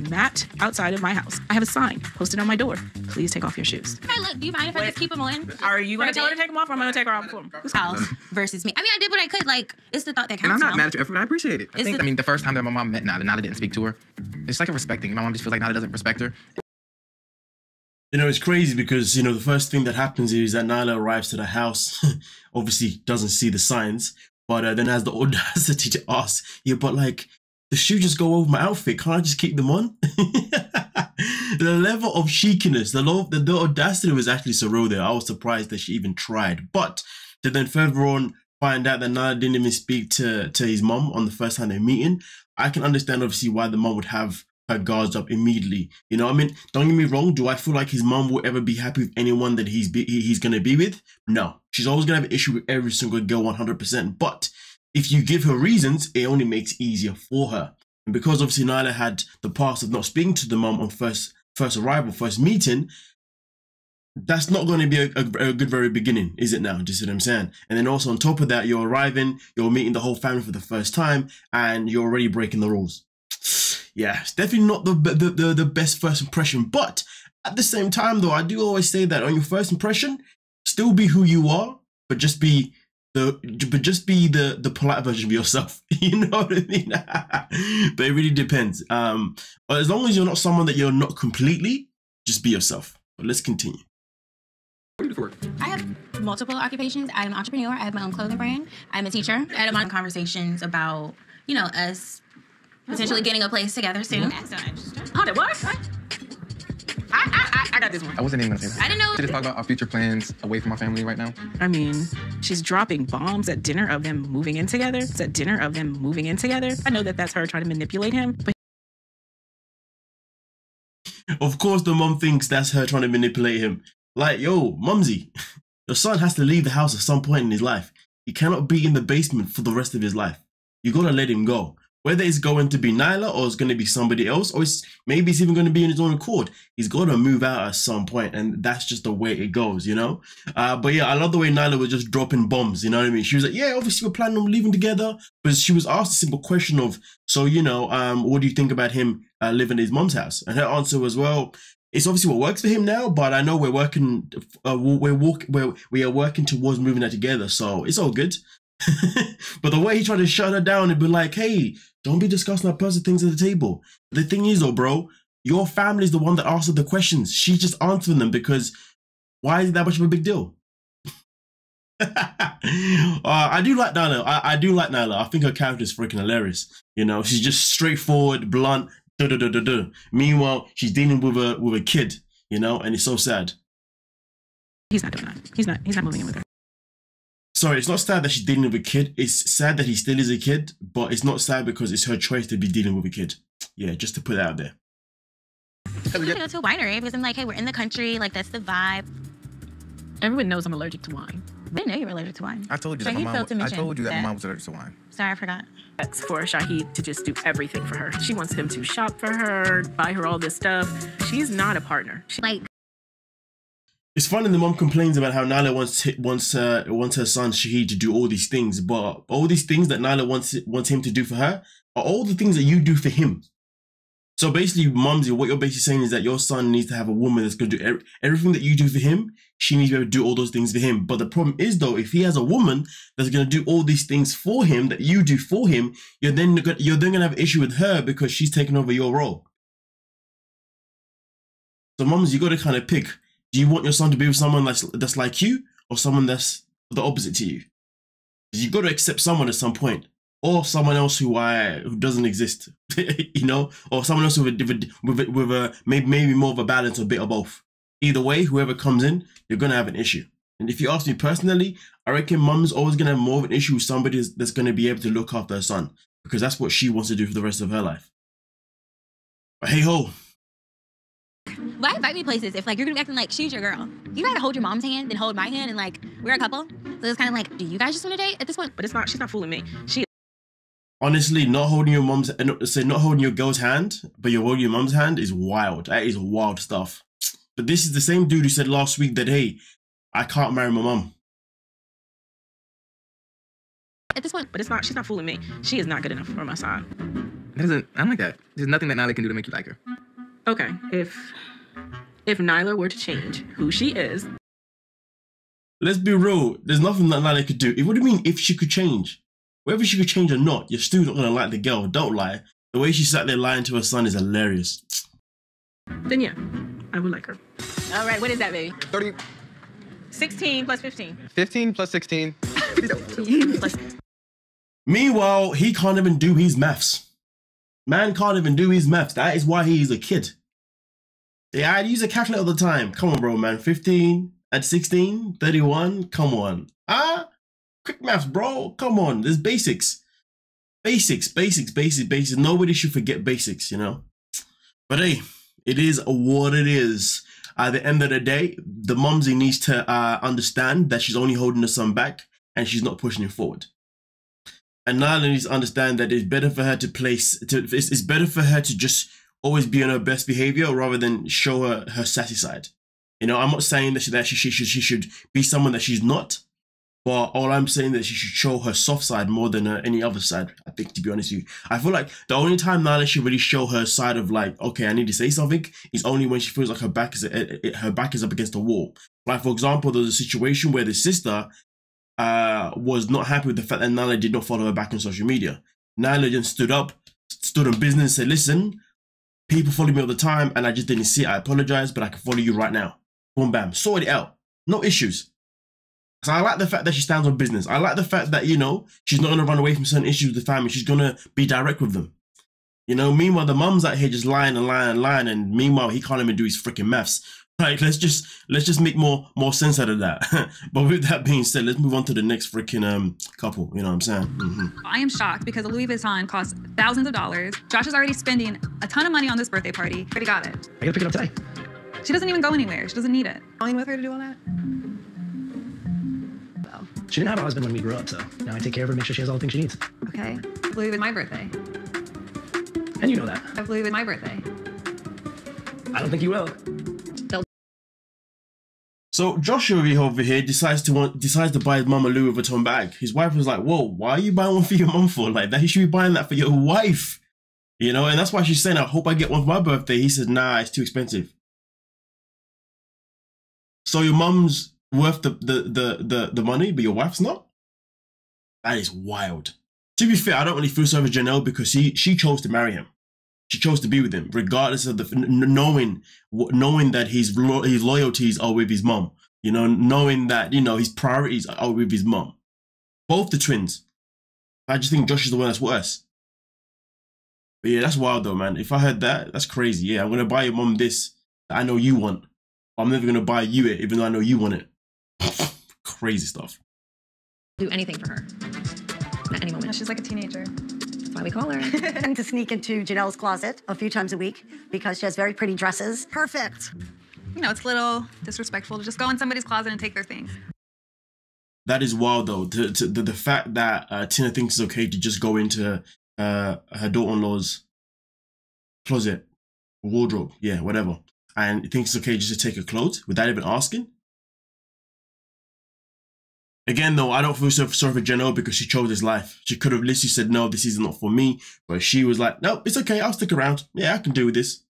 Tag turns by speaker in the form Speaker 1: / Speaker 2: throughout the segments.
Speaker 1: mat outside of my house. I have a sign posted on my door. Please take off your shoes.
Speaker 2: Hey, look, do you mind if I just keep them on?
Speaker 1: Are you going to tell her to take them off, or am I going to take her off for him?
Speaker 2: House versus me. I mean, I did what I could. Like, it's the thought that counts.
Speaker 3: And I'm not mad at your effort. I appreciate it.
Speaker 2: I
Speaker 3: mean, the first time that my mom met Nala didn't speak to her. It's like a respecting. My mom just feels like Nala doesn't respect her.
Speaker 4: You know, it's crazy because, you know, the first thing that happens is that Nyla arrives to the house, obviously doesn't see the signs, but then has the audacity to ask, yeah, but like, the shoe just go over my outfit. Can't I just keep them on? The level of cheekiness, the audacity was actually surreal there. I was surprised that she even tried. But to then further on find out that Nyla didn't even speak to his mom on the first time they're meeting, I can understand obviously why the mom would have her guards up immediately. You know, I mean, don't get me wrong. Do I feel like his mom will ever be happy with anyone that he's going to be with? No. She's always going to have an issue with every single girl 100%. But if you give her reasons, it only makes it easier for her. And because obviously Nyla had the past of not speaking to the mom on first arrival, first meeting, that's not going to be a good very beginning, is it now? Do you see what I'm saying? And then also on top of that, you're arriving, you're meeting the whole family for the first time, and you're already breaking the rules. Yeah, it's definitely not the best first impression. But at the same time, though, I do always say that on your first impression, still be who you are, but just be the polite version of yourself. You know what I mean? But it really depends. But as long as you're not someone that you're not completely, just be yourself. But let's continue.
Speaker 2: I have multiple occupations. I'm an entrepreneur. I have my own clothing brand. I'm a teacher. I had a lot of conversations about, you know, us potentially getting a place together soon. That's not interesting.
Speaker 1: Hold it, what? I got this one.
Speaker 3: I wasn't even going to say that.
Speaker 2: I didn't know.
Speaker 3: To just talk about our future plans away from our family right now.
Speaker 1: I mean, she's dropping bombs at dinner of them moving in together. It's at dinner of them moving in together. I know that that's her trying to manipulate him, but
Speaker 4: of course the mom thinks that's her trying to manipulate him. Like, yo, mumsy, your son has to leave the house at some point in his life. He cannot be in the basement for the rest of his life. You gotta let him go. Whether it's going to be Nyla or it's going to be somebody else, or maybe it's even going to be in his own accord, he's got to move out at some point, and that's just the way it goes, you know? But yeah, I love the way Nyla was just dropping bombs, you know what I mean? She was like, yeah, obviously we're planning on leaving together, but she was asked a simple question of, so, you know, what do you think about him living in his mom's house? And her answer was, well, it's obviously what works for him now, but I know we are working towards moving that together, so it's all good. But the way he tried to shut her down and be like, hey, don't be discussing our personal things at the table. The thing is though, bro, your family is the one that asked her the questions. She's just answering them because why is it that much of a big deal? I do like Nyla. I do like Nyla. I think her character is freaking hilarious. You know, she's just straightforward, blunt. Meanwhile, she's dealing with a kid, you know, and it's so sad.
Speaker 1: he's not doing that. He's not moving in with her.
Speaker 4: Sorry, it's not sad that she's dealing with a kid. It's sad that he still is a kid, but it's not sad because it's her choice to be dealing with a kid. Yeah, just to put it out there.
Speaker 2: I'm gonna go to a winery because I'm like, hey, we're in the country. Like, that's the vibe.
Speaker 1: Everyone knows I'm allergic to wine.
Speaker 2: I didn't know you were allergic to wine.
Speaker 3: I told you that my mom was allergic to wine.
Speaker 2: Sorry, I forgot.
Speaker 1: That's for Shahid to just do everything for her. She wants him to shop for her, buy her all this stuff. She's not a partner.
Speaker 4: It's funny the mom complains about how Nyla wants her son Shahid to do all these things, but all these things that Nyla wants him to do for her are all the things that you do for him. So basically, Mumsy, what you're basically saying is that your son needs to have a woman that's going to do everything that you do for him. She needs to be able to do all those things for him. But the problem is, though, if he has a woman that's going to do all these things for him that you do for him, you're then going to have an issue with her because she's taking over your role. So, Mums, you got to kind of pick. Do you want your son to be with someone that's like you, or someone that's the opposite to you? You've got to accept someone at some point, or someone else who doesn't exist, you know, or someone else with a maybe more of a balance, or a bit of both. Either way, whoever comes in, you're gonna have an issue. And if you ask me personally, I reckon Mum's always gonna have more of an issue with somebody that's gonna be able to look after her son, because that's what she wants to do for the rest of her life. But hey ho.
Speaker 2: Why invite me places if, like, you're gonna be acting like she's your girl? You gotta hold your mom's hand, then hold my hand, and, like, we're a couple. So it's kind of like, do you guys just want to date at this point?
Speaker 1: But it's not. She's not fooling me.
Speaker 4: Honestly, not holding your girl's hand, but you're holding your mom's hand is wild. That is wild stuff. But this is the same dude who said last week that, hey, I can't marry my mom.
Speaker 2: At this point,
Speaker 1: but it's not. She's not fooling me. She is not good enough for my son.
Speaker 3: I'm like that. There's nothing that Nala can do to make you like her.
Speaker 1: Okay, if Nyla were to change who she is.
Speaker 4: Let's be real. There's nothing that Nyla could do. What do you mean if she could change? Whether she could change or not, you're still not going to like the girl. Don't lie. The way she sat there lying to her son is hilarious.
Speaker 1: Then yeah, I would like her. All right, what is that, baby?
Speaker 3: 30.
Speaker 1: 16 plus 15.
Speaker 3: 15 plus 16.
Speaker 1: 15 plus...
Speaker 4: Meanwhile, he can't even do his maths. Man can't even do his maths. That is why he is a kid. Yeah, I use a calculator all the time. Come on, bro, man. 15 at 16, 31. Come on. Quick maths, bro. Come on. There's basics. Basics. Nobody should forget basics, you know? But hey, it is what it is. At the end of the day, the mumsy needs to understand that she's only holding the son back and she's not pushing him forward. And Nyla needs to understand that it's better for her it's better for her to just always be on her best behavior rather than show her sassy side. You know, I'm not saying that she should be someone that she's not, but all I'm saying is that she should show her soft side more than any other side, I think, to be honest with you. I feel like the only time Nyla should really show her side of like, okay, I need to say something, is only when she feels like her back is up against the wall. Like, for example, there was a situation where the sister was not happy with the fact that Nyla did not follow her back on social media. Nyla then stood on business and said, listen, people follow me all the time and I just didn't see it. I apologize, but I can follow you right now. Boom, bam. Sort it out. No issues. So I like the fact that she stands on business. I like the fact that, you know, she's not going to run away from certain issues with the family. She's going to be direct with them. You know, meanwhile, the mum's out here just lying and lying and lying. And meanwhile, he can't even do his freaking maths. Like, let's just make more sense out of that. But with that being said, let's move on to the next freaking couple. You know what I'm saying? Mm-hmm.
Speaker 5: I am shocked because a Louis Vuitton costs thousands of dollars. Josh is already spending a ton of money on this birthday party. Already got it.
Speaker 3: I gotta pick it up today.
Speaker 5: She doesn't even go anywhere. She doesn't need it. Going with her to do all that? Well,
Speaker 6: she didn't have a husband when we grew up, so now I take care of her, make sure she has all the things she needs.
Speaker 5: Okay. Louis with my birthday.
Speaker 6: And you know that.
Speaker 5: I have Louis with my birthday.
Speaker 6: I don't think you will.
Speaker 4: So Joshua over here decides to buy his mum a Louis Vuitton bag. His wife was like, whoa, why are you buying one for your mum for? Like, that you should be buying that for your wife. You know, and that's why she's saying, I hope I get one for my birthday. He said, nah, it's too expensive. So your mum's worth the money, but your wife's not? That is wild. To be fair, I don't really feel sorry for Janelle because she chose to marry him. She chose to be with him, regardless of knowing that his loyalties are with his mom. You know, knowing that, you know, his priorities are with his mom. Both the twins. I just think Josh is the one that's worse. But yeah, that's wild though, man. If I heard that, that's crazy. Yeah, I'm gonna buy your mom this that I know you want. I'm never gonna buy you it, even though I know you want it. Crazy stuff.
Speaker 7: Do anything for her at any moment.
Speaker 5: She's like a teenager.
Speaker 7: Why we call her.
Speaker 8: And to sneak into Janelle's closet a few times a week because she has very pretty dresses. Perfect.
Speaker 5: You know, it's a little disrespectful to just go in somebody's closet and take their things.
Speaker 4: That is wild, though. The fact that Tina thinks it's okay to just go into her daughter-in-law's closet, wardrobe, yeah, whatever, and thinks it's okay just to take her clothes without even asking. Again, though, I don't feel sorry for Janelle because she chose this life. She could have literally said, no, this is not for me. But she was like, no, it's okay. I'll stick around. Yeah, I can do this.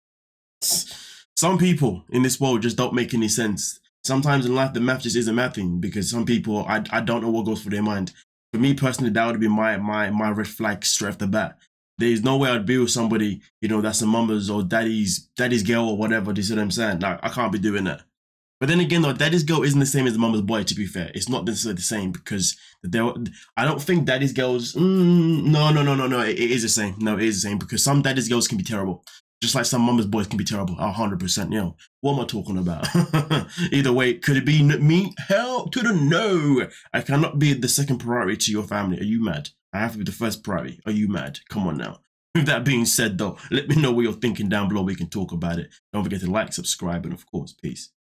Speaker 4: Some people in this world just don't make any sense. Sometimes in life, the math just isn't mathing because some people, I don't know what goes through their mind. For me personally, that would be my red flag straight off the bat. There's no way I'd be with somebody, you know, that's a mama's or daddy's girl or whatever. Do you see what I'm saying? Like, I can't be doing that. But then again, though, daddy's girl isn't the same as the mama's boy, to be fair. It's not necessarily the same because I don't think daddy's girls... No. It is the same. No, it is the same because some daddy's girls can be terrible. Just like some mama's boys can be terrible. 100%, you know. What am I talking about? Either way, could it be me? Hell to the no. I cannot be the second priority to your family. Are you mad? I have to be the first priority. Are you mad? Come on now. With that being said, though, let me know what you're thinking down below. We can talk about it. Don't forget to like, subscribe, and of course, peace.